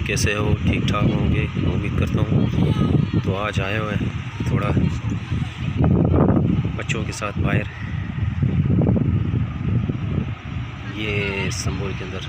कैसे हो? ठीक ठाक होंगे उम्मीद करता हूँ। तो आज आए हुए हैं थोड़ा बच्चों के साथ बाहर, ये इस्तांबुल के अंदर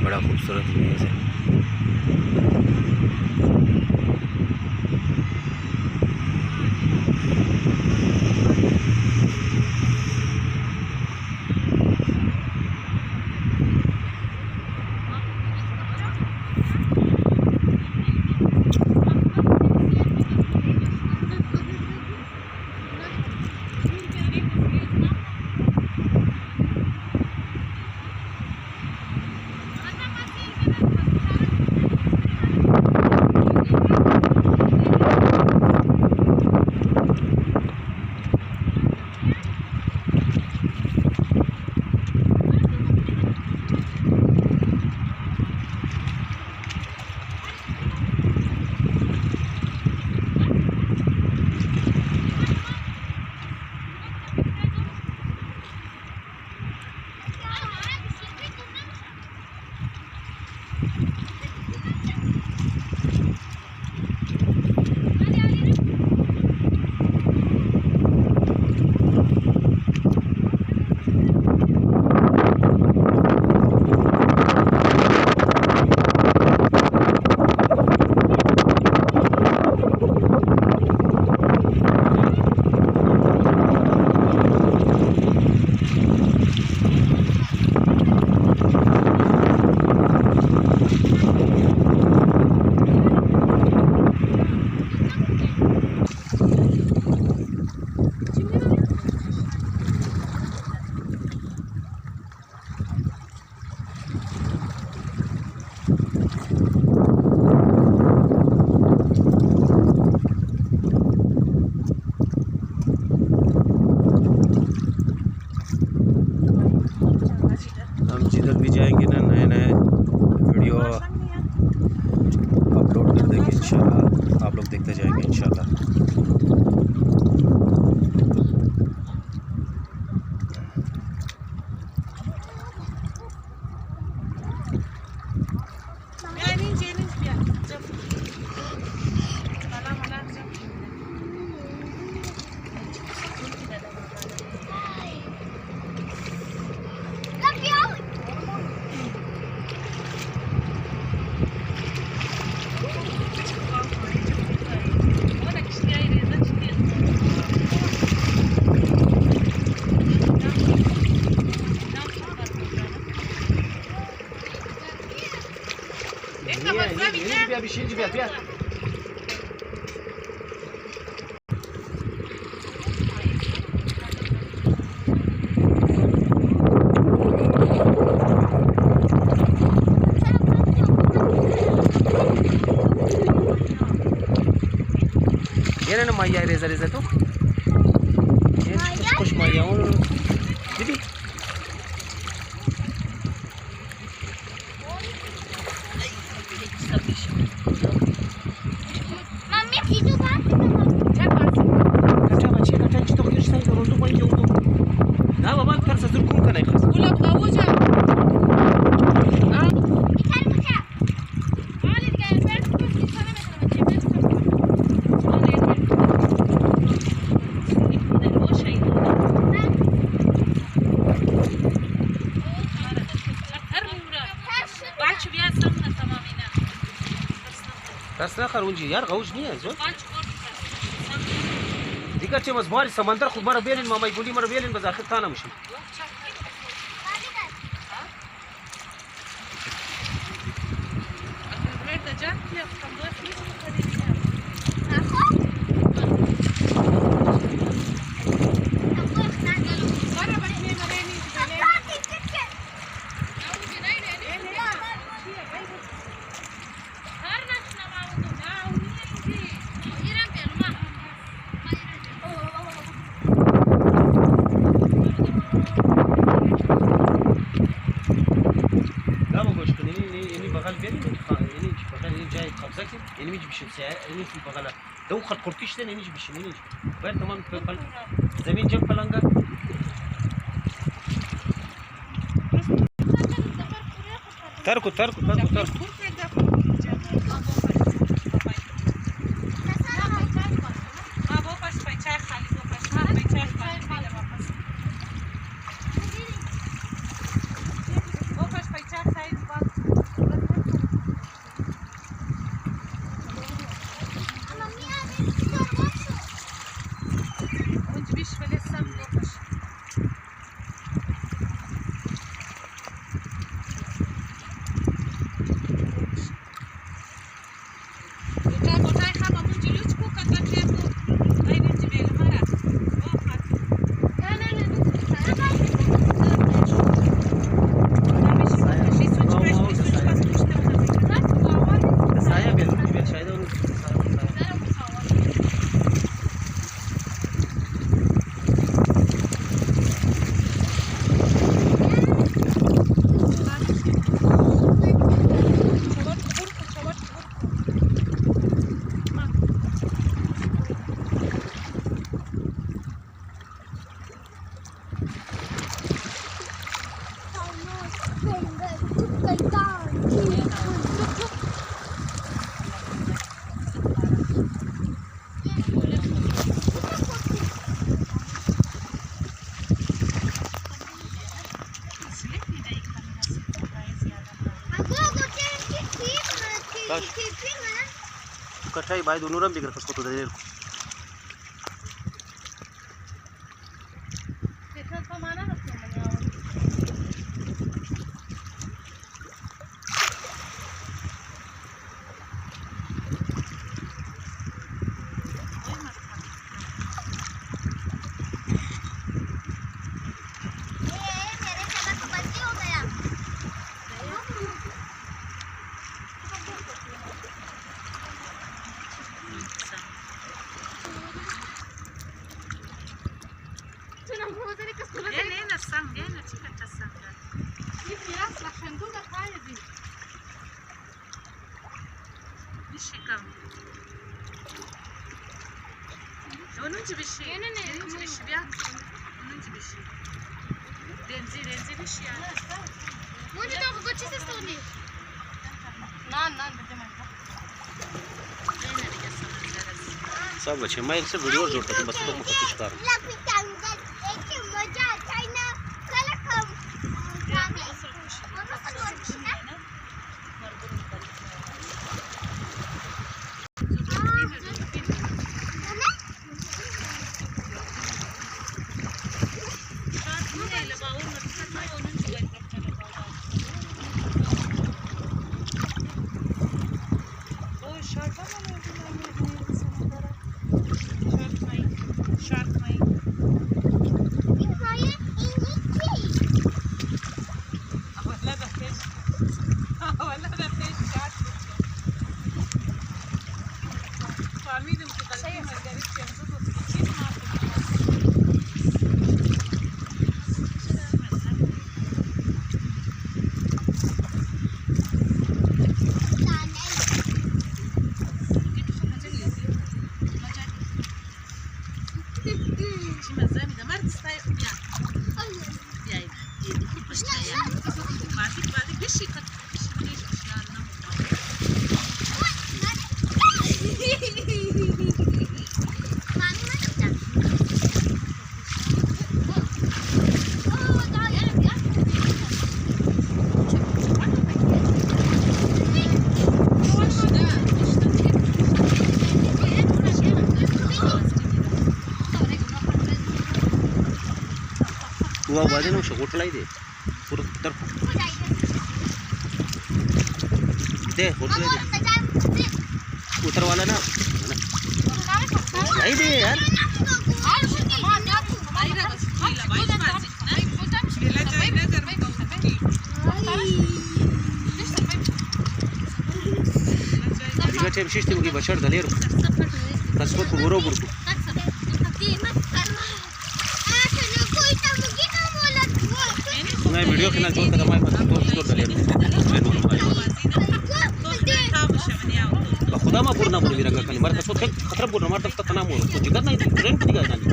बड़ा खूबसूरत प्लेस है। हम जिधर भी जाएंगे ना, नए नए वीडियो अपलोड कर देंगे इंशाल्लाह। आप लोग देखते जाएंगे इंशाल्लाह। ये ना माया रेजा रेजा तो ये कुछ माया और दीदी मम्मी खींचो बात कच्चा बच्चे कच्चा चितो किस टाइम रोंदो पण येऊ तो ना बाबा कर सजूर कोण का नाही खास गुलाब खाऊचा हां इथार मुछा आले गए पेट को खाना में बच्चे पेट रास्ता खरूंजी यार गौज नहीं है जो दिक्कत है मजबार समंदर खुद मर बेलिन मामा गुली मर बेलिन बस आखिर थाना मशी نميج بشم ساعة نميج في بغلا لو خد قرطيش تاني نميج بشم نميج غير تمام زمين جنب فلانجا تركو काश कठाई बाय दोनों रम बिगर कसको तो दे सब अच्छे मैं एक से वीडियो जोड़ता हूँ बस तो मैं कुछ कर वो बाजे ना शोट लाई दे पूरा तर दे होटल दे उतर वाला ना लाई दे यार दिगाचे विशिष्ट मुगी बशर दलेर कसबत गोरो बुरकू मैं वीडियो के ना जोड़ कर मैं पता तो स्टोर कर लिया खुदा मा पूर्ण बोल मेरा खाली मार कसो खतरा बोल मार तक तना मोर तो जिगर नहीं ट्रेन कदी का